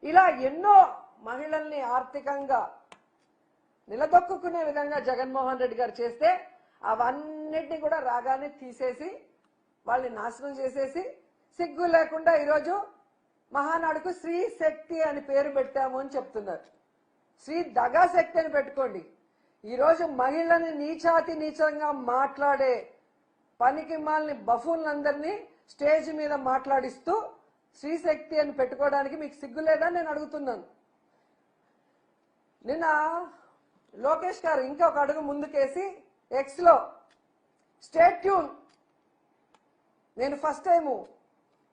ఇలా ఎన్నో మహిళల్ని ఆర్థికంగా నిలదొక్కునే విధంగా జగన్మోహన్ రెడ్డి గారు చేస్తే అవన్నిటిని కూడా రాగానే తీసేసి వాళ్ళని నాశనం చేసేసి సిగ్గు లేకుండా ఈరోజు మహానాడుకు శ్రీ శక్తి అని పేరు పెట్టాము అని చెప్తున్నారు. శ్రీ దగా శక్తి అని పెట్టుకోండి. ఈరోజు మహిళని నీచాతి నీచంగా మాట్లాడే పనికి మాలిన బఫూన్లందరినీ స్టేజ్ మీద మాట్లాడిస్తూ శ్రీశక్తి అని పెట్టుకోవడానికి మీకు సిగ్గు లేదా నేను అడుగుతున్నాను. నిన్న లోకేష్ గారు ఇంకొక అడుగు ముందుకేసి ఎక్స్ లో స్టేట్ ట్యూన్, నేను ఫస్ట్ టైం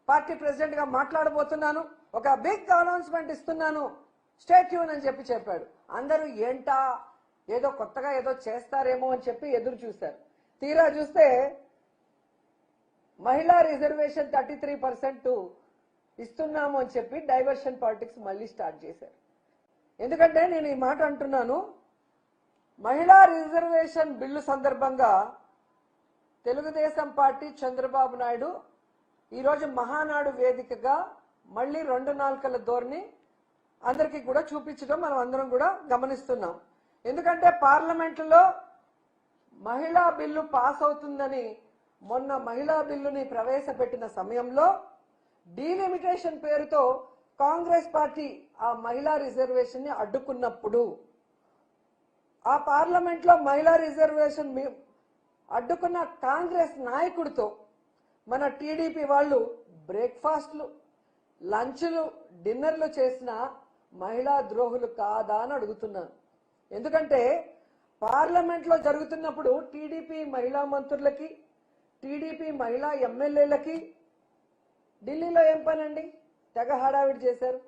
పార్టీ ప్రెసిడెంట్ గా మాట్లాడబోతున్నాను, ఒక బిగ్ అనౌన్స్మెంట్ ఇస్తున్నాను, స్టేట్ ట్యూన్ అని చెప్పాడు. అందరూ ఏంటా ఏదో కొత్తగా ఏదో చేస్తారేమో అని చెప్పి ఎదురు చూశారు. తీరా చూస్తే మహిళా రిజర్వేషన్ 33% ఇస్తున్నాము అని చెప్పి డైవర్షన్ పాలిటిక్స్ మళ్ళీ స్టార్ట్ చేశారు. ఎందుకంటే నేను ఈ మాట అంటున్నాను, మహిళా రిజర్వేషన్ బిల్లు సందర్భంగా తెలుగుదేశం పార్టీ చంద్రబాబు నాయుడు ఈరోజు మహానాడు వేదికగా మళ్ళీ 2 నాలుకల ధోరణి అందరికీ కూడా చూపించడం మనం అందరం కూడా గమనిస్తున్నాం. ఎందుకంటే పార్లమెంట్లో మహిళా బిల్లు పాస్ అవుతుందని మొన్న మహిళా బిల్లుని ప్రవేశపెట్టిన సమయంలో డీలిమిటేషన్ పేరుతో కాంగ్రెస్ పార్టీ ఆ మహిళా రిజర్వేషన్ ని అడ్డుకున్నప్పుడు ఆ పార్లమెంట్ లో మహిళా రిజర్వేషన్ అడ్డుకున్న కాంగ్రెస్ నాయకుడితో మన టీడీపీ వాళ్ళు బ్రేక్ఫాస్ట్లు, లంచ్లు, డిన్నర్లు చేసిన మహిళా ద్రోహులు కాదా అని అడుగుతున్నాను. ఎందుకంటే పార్లమెంట్ లో జరుగుతున్నప్పుడు టీడీపీ మహిళా మంత్రులకి, టీడీపీ మహిళా ఎమ్మెల్యేలకి ఢిల్లీలో ఏం పనండి? తెగ హడావిడి చేశారు.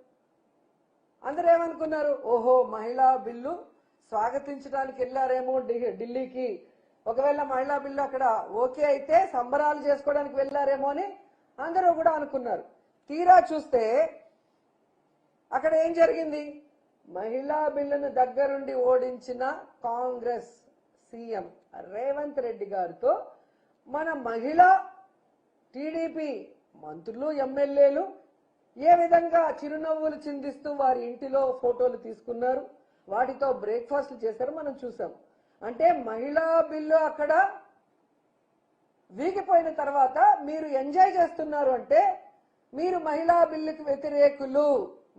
అందరూ ఏమనుకున్నారు, ఓహో మహిళా బిల్లు స్వాగతించడానికి వెళ్ళారేమో ఢిల్లీకి, ఒకవేళ మహిళా బిల్లు అక్కడ ఓకే అయితే సంబరాలు చేసుకోవడానికి వెళ్ళారేమో అని అందరూ కూడా అనుకున్నారు. తీరా చూస్తే అక్కడ ఏం జరిగింది? మహిళా బిల్లును దగ్గరుండి ఓడించిన కాంగ్రెస్ సీఎం రేవంత్ రెడ్డి గారితో మన మహిళా టీడీపీ మంత్రులు, ఎమ్మెల్యేలు ఏ విధంగా చిరునవ్వులు చిందిస్తూ వారి ఇంటిలో ఫోటోలు తీసుకున్నారు, వాటితో బ్రేక్ఫాస్ట్లు చేశారు మనం చూసాం. అంటే మహిళా బిల్లు అక్కడ వీగిపోయిన తర్వాత మీరు ఎంజాయ్ చేస్తున్నారు అంటే మీరు మహిళా బిల్లుకి వ్యతిరేకులు,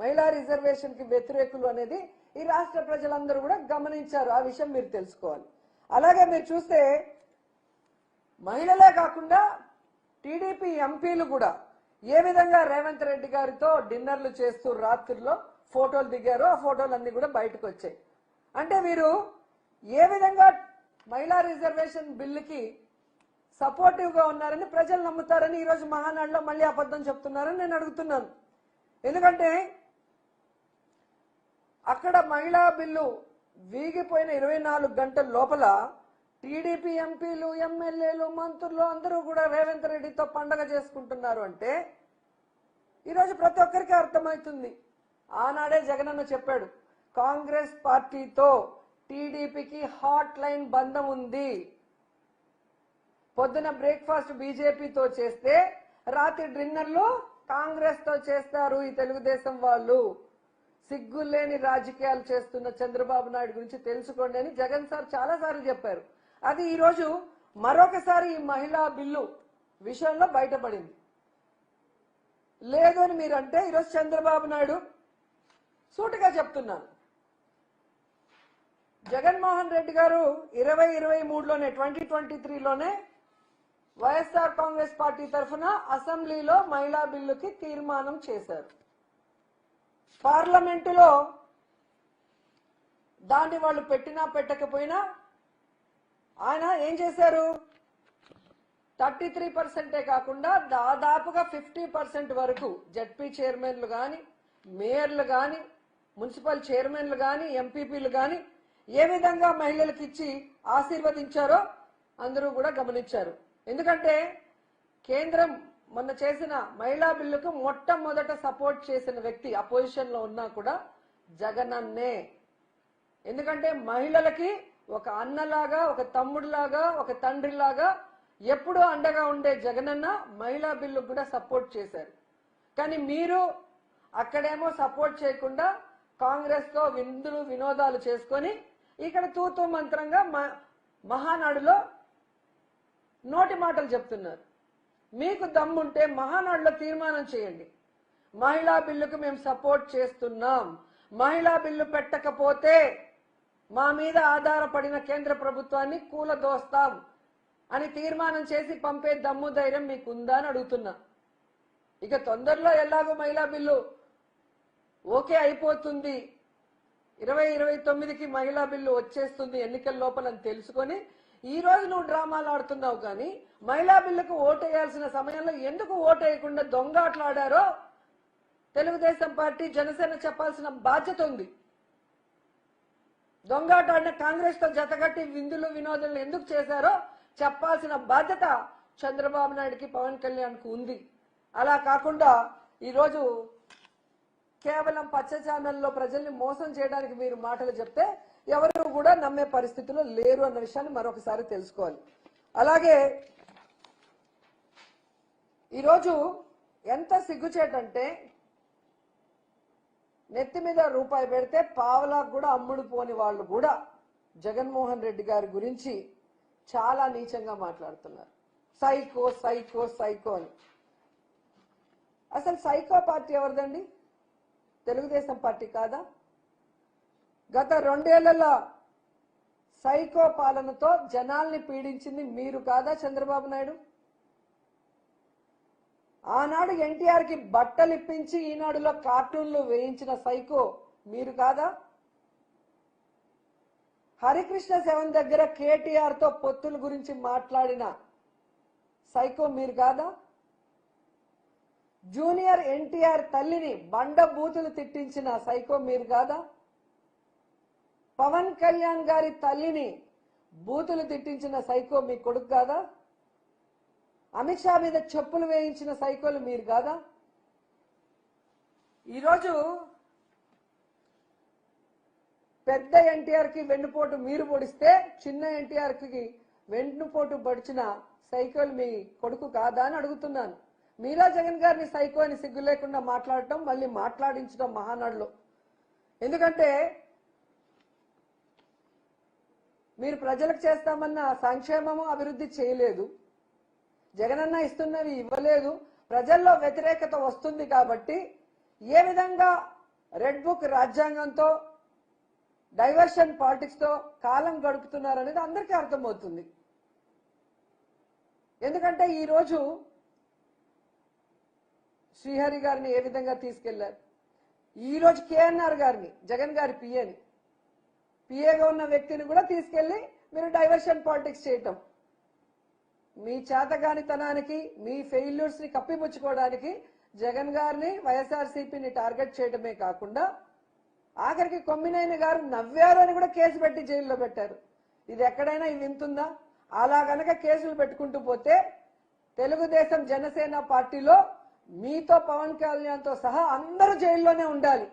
మహిళా రిజర్వేషన్ కి వ్యతిరేకులు అనేది ఈ రాష్ట్ర ప్రజలందరూ కూడా గమనించారు. ఆ విషయం మీరు తెలుసుకోవాలి. అలాగే మీరు చూస్తే మహిళలే కాకుండా టీడీపీ ఎంపీలు కూడా ఏ విధంగా రేవంత్ రెడ్డి గారితో డిన్నర్లు చేస్తూ రాత్రుల్లో ఫోటోలు దిగారో ఆ ఫోటోలు అన్ని కూడా బయటకు వచ్చాయి. అంటే వీరు ఏ విధంగా మహిళా రిజర్వేషన్ బిల్లుకి సపోర్టివ్ గా ఉన్నారని ప్రజలు నమ్ముతారని ఈరోజు మహానాడులో మళ్ళీ అబద్ధం చెప్తున్నారని నేను అడుగుతున్నాను. ఎందుకంటే అక్కడ మహిళా బిల్లు వీగిపోయిన 24 గంటల లోపల టీడీపీ ఎంపీలు, ఎమ్మెల్యేలు, మంత్రులు అందరూ కూడా రేవంత్ రెడ్డితో పండగ చేసుకుంటున్నారు అంటే ఈరోజు ప్రతి ఒక్కరికి అర్థమవుతుంది. ఆనాడే జగనన్న చెప్పాడు, కాంగ్రెస్ పార్టీతో టీడీపీకి హాట్ లైన్ బంధం ఉంది. పొద్దున బ్రేక్ఫాస్ట్ బీజేపీతో చేస్తే రాత్రి డిన్నర్లు కాంగ్రెస్ తో చేస్తారు ఈ తెలుగుదేశం వాళ్ళు. సిగ్గులేని రాజకీయాలు చేస్తున్న చంద్రబాబు నాయుడు గురించి తెలుసుకోండి అని జగన్ సార్ చాలా సార్లు చెప్పారు. అది ఈరోజు మరొకసారి ఈ మహిళా బిల్లు విషయంలో బయటపడింది. లేదు అని మీరంటే ఈరోజు చంద్రబాబు నాయుడు సూటిగా చెప్తున్నాను, జగన్మోహన్ రెడ్డి గారు 2023లోనే 2023లోనే వైఎస్ఆర్ కాంగ్రెస్ పార్టీ తరఫున అసెంబ్లీలో మహిళా బిల్లుకి తీర్మానం చేశారు. పార్లమెంటులో దాన్ని వాళ్ళు పెట్టినా పెట్టకపోయినా ఆయన ఏం చేశారు, 33% కాకుండా దాదాపుగా 50% వరకు జడ్పీ చైర్మన్లు కానీ, మేయర్లు కానీ, మున్సిపల్ చైర్మన్లు కానీ, ఎంపీపీలు కానీ ఏ విధంగా మహిళలకు ఇచ్చి ఆశీర్వదించారో అందరూ కూడా గమనించారు. ఎందుకంటే కేంద్రం మొన్న చేసిన మహిళా బిల్లుకు మొట్టమొదట సపోర్ట్ చేసిన వ్యక్తి అపోజిషన్ లో ఉన్నా కూడా జగనన్నే. ఎందుకంటే మహిళలకి ఒక అన్నలాగా, ఒక తమ్ముడిలాగా, ఒక తండ్రిలాగా ఎప్పుడూ అండగా ఉండే జగనన్న మహిళా బిల్లు కూడా సపోర్ట్ చేశారు. కానీ మీరు అక్కడేమో సపోర్ట్ చేయకుండా కాంగ్రెస్ తో విందులు వినోదాలు చేసుకొని ఇక్కడ తూతూ మంత్రంగా మహానాడులో నోటి మాటలు చెప్తున్నారు. మీకు దమ్ముంటే మహానాడులో తీర్మానం చేయండి, మహిళా బిల్లుకు మేము సపోర్ట్ చేస్తున్నాం, మహిళా బిల్లు పెట్టకపోతే మా మీద ఆధారపడిన కేంద్ర ప్రభుత్వాన్ని కూలదోస్తాం అని తీర్మానం చేసి పంపే దమ్ము ధైర్యం మీకుందా అని అడుగుతున్నా. ఇక తొందరలో ఎలాగో మహిళా బిల్లు ఓకే అయిపోతుంది, 2029కి మహిళా బిల్లు వచ్చేస్తుంది ఎన్నికల లోపలని తెలుసుకొని ఈ రోజు నువ్వు డ్రామాలు ఆడుతున్నావు. కానీ మహిళా బిల్లుకు ఓటేయాల్సిన సమయంలో ఎందుకు ఓటేయకుండా దొంగ ఆటలాడారో తెలుగుదేశం పార్టీ జనసేన చెప్పాల్సిన బాధ్యత ఉంది. దొంగాట ఆడిన కాంగ్రెస్ తో జతగట్టి విందులు వినోదాలు ఎందుకు చేశారో చెప్పాల్సిన బాధ్యత చంద్రబాబు నాయుడుకి పవన్ కళ్యాణ్కి ఉంది. అలా కాకుండా ఈరోజు కేవలం పచ్చ ఛానల్లో ప్రజల్ని మోసం చేయడానికి మీరు మాటలు చెప్తే ఎవరు కూడా నమ్మే పరిస్థితిలో లేరు అన్న విషయాన్ని మరొకసారి తెలుసుకోవాలి. అలాగే ఈరోజు ఎంత సిగ్గుచేటంటే నెత్తి మీద రూపాయి పెడితే పావలాకు కూడా అమ్ముడు పోని వాళ్ళు కూడా జగన్మోహన్ రెడ్డి గారి గురించి చాలా నీచంగా మాట్లాడుతున్నారు. సైకో సైకో సైకో అని. అసలు సైకో పార్టీ ఎవరిదండి? తెలుగుదేశం పార్టీ కాదా? గత 2 ఏళ్లలో సైకో పాలనతో జనాల్ని పీడించింది మీరు కాదా చంద్రబాబు నాయుడు? ఆనాడు ఎన్టీఆర్ కి బట్టలు ఇప్పించి ఈనాడులో కార్టూన్లు వేయించిన సైకో మీరు కాదా? హరికృష్ణ సెవెన్ దగ్గర కేటీఆర్ తో పొత్తుల గురించి మాట్లాడిన సైకో మీరు కాదా? జూనియర్ ఎన్టీఆర్ తల్లిని బండ బూతులు తిట్టించిన సైకో మీరు కాదా? పవన్ కళ్యాణ్ గారి తల్లిని బూతులు తిట్టించిన సైకో మీ కొడుకు కాదా? అమిత్ షా మీద చెప్పులు వేయించిన సైకోలు మీరు కాదా? ఈరోజు పెద్ద ఎన్టీఆర్ కి వెన్నుపోటు మీరు పొడిస్తే చిన్న ఎన్టీఆర్ కి వెన్నుపోటు పడిచిన సైకోలు మీ కొడుకు కాదా అని అడుగుతున్నాను. మీరా జగన్ గారిని సైకో అని సిగ్గు లేకుండా మాట్లాడటం, మళ్ళీ మాట్లాడించడం మహానాడులో. ఎందుకంటే మీరు ప్రజలకు చేస్తామన్న సంక్షేమము అభివృద్ధి చేయలేదు, జగనన్న ఇస్తున్నవి ఇవ్వలేదు, ప్రజల్లో వ్యతిరేకత వస్తుంది కాబట్టి ఏ విధంగా రెడ్ బుక్ రాజ్యాంగంతో డైవర్షన్ పాలిటిక్స్ తో కాలం గడుపుతున్నారనేది అందరికీ అర్థమవుతుంది. ఎందుకంటే ఈరోజు శ్రీహరి గారిని ఏ విధంగా తీసుకెళ్లారు, ఈరోజు కేఎన్ఆర్ గారిని జగన్ గారి పిఏగా ఉన్న వ్యక్తిని కూడా తీసుకెళ్లి మీరు డైవర్షన్ పాలిటిక్స్ చేయటం, మీ చేతగానితనానికి మీ ఫెయిల్యూర్స్ ని కప్పిపుచ్చుకోవడానికి జగన్ గారిని వైఎస్ఆర్సీపీని టార్గెట్ చేయడమే కాకుండా ఆఖరికి కొమ్మినేని గారు నవ్వారు అని కూడా కేసు పెట్టి జైల్లో పెట్టారు. ఇది ఎక్కడైనా ఇది వింటుందా? అలా గనక కేసులు పెట్టుకుంటూ పోతే తెలుగుదేశం జనసేన పార్టీలో మీతో పవన్ కళ్యాణ్ తో సహా అందరూ జైల్లోనే ఉండాలి.